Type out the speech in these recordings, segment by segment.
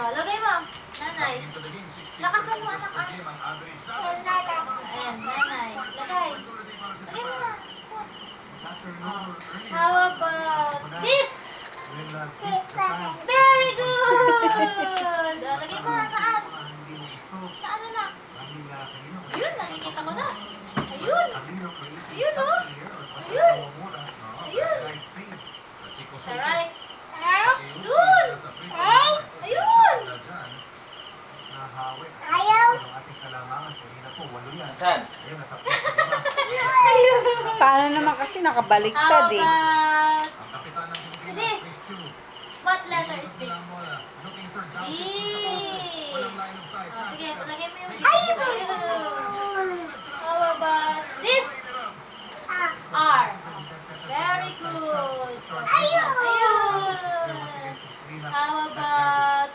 Oh, lagay mo. Nanay. Lakasan mo anak. Ayan, nanay. Lagay. Lagay mo na. Oh. How about this? Very good! Oh, lagay mo na saan? Saan na? Ayun, nakikita ko na. Ayun. Ayun, oh. Ayun. Ayun. Alright. Dun! Ayun! Ayaw! Saan? Ayun! Paano naman kasi nakabaliktad eh. Sige. What letter is this? D. Oh, sige, palagay mo yung D. How about this? R. Very good. Ayun. How about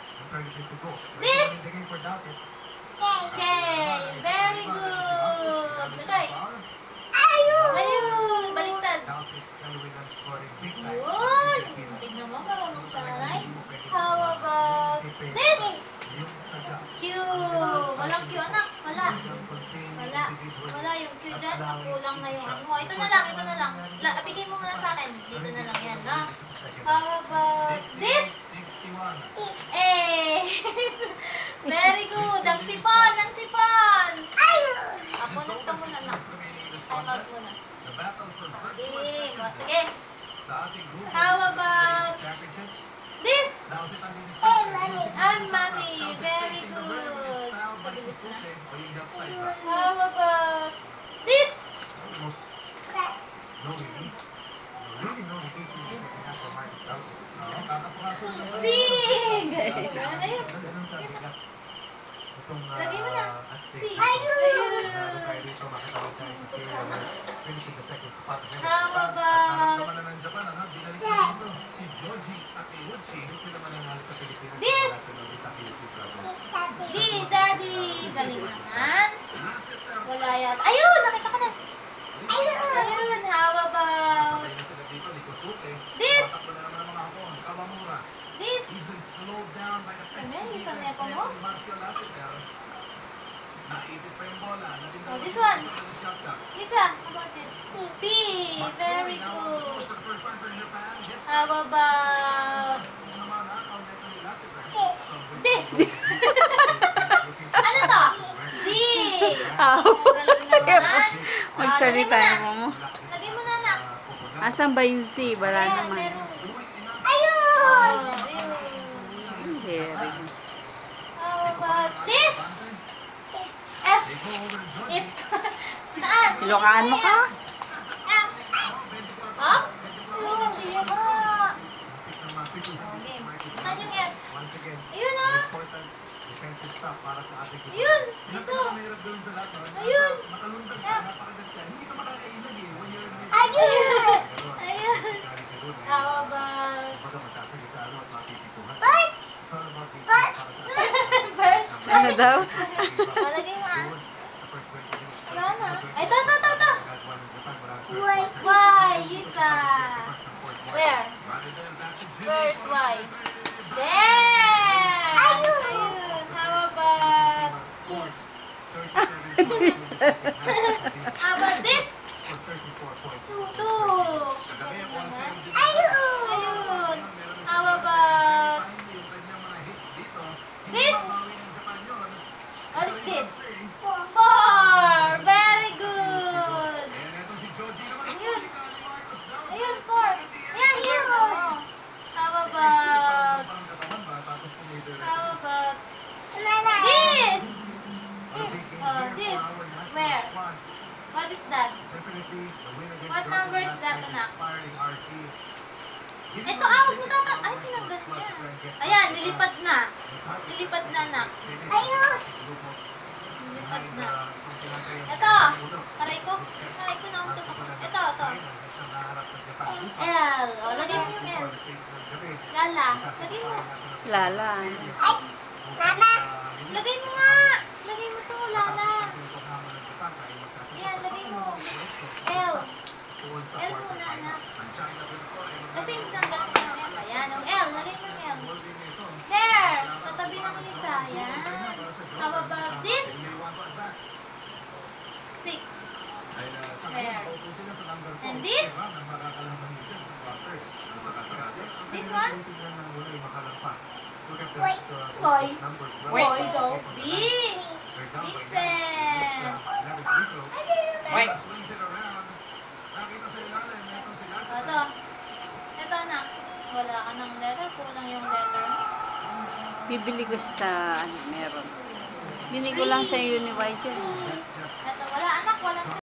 this? Okay. Very good. Lagay. Ayun. Baliktad. Yun. Tignan mo, marunong sa nanay. How about this? Q. Walang Q, anak. Wala. Wala. Wala yung Q dyan. Kulang na yung ano. Ito na lang, ito na lang. Bigay mo muna sa akin. Dito na lang yan, no? How about this? Eh. Very good. Ang sipon, ang sipon. Ako nagta muna, anak. Time out muna. Sige. How about this? Mommy. Very good. Pabilis na. How about this? Sing! Ano na yun? Lagay mo na. Sing. Ayun. How about this? Di, daddy. Galing naman. Wala yan. Ayun! Nakita ko na. Ayun. How about this? This? Amen. Isa na po mo. Oh, this one. Isa. How about this? P. Very good. How about this? Ano to? D. Galing naman. Magsalita mo. Lagay mo na, anak. Asan ba yung C? Wala Ayan, naman. meron. Ayun! Very good. How about this? F. If. Saan? Ilokaan mo ka? F. Up? Oh, sige ba? Okay. Saan yung F? Ayun o. Ayun. Dito. Ayun. F. Ayun. Ayun. How about bird? Bird? Ano daw? Malagay mo ah. Wala na. Ay, ito. Why? Yisa. Where? Where's why? There! Ayun. How about How about this? 2. Ayun. How about this? What is this? 4. Very good. Ayun. Ayun, 4. Yan, yan. Oh. How about this? This. Where? What is that? What number is that, anak? Ito, huwag mo tata. Ay, tinanggal niya. Ayan, nilipad na. Nilipad na, anak. Ayun. Nilipad na. Ito. Aray ko na ang tupak. Ito. L. O, lagay mo yung L. Lala. Lagay mo. Lala. Lala. Lagay mo nga. Lagay mo to, Lala. Ayan, lagay mo. L. L muna, anak. Kasi tanggal mo yung F. Ayan, ang L. Lagay mo yung L. There. Katabi ng Boy. Wait. Boy daw. B. Vincent. Wait. Ito. Ito anak. Wala ka ng letter. Kulang yung letter. Bibili ko sa, ano, meron. Bili ko lang sa Univision. Ito. Wala anak. Walang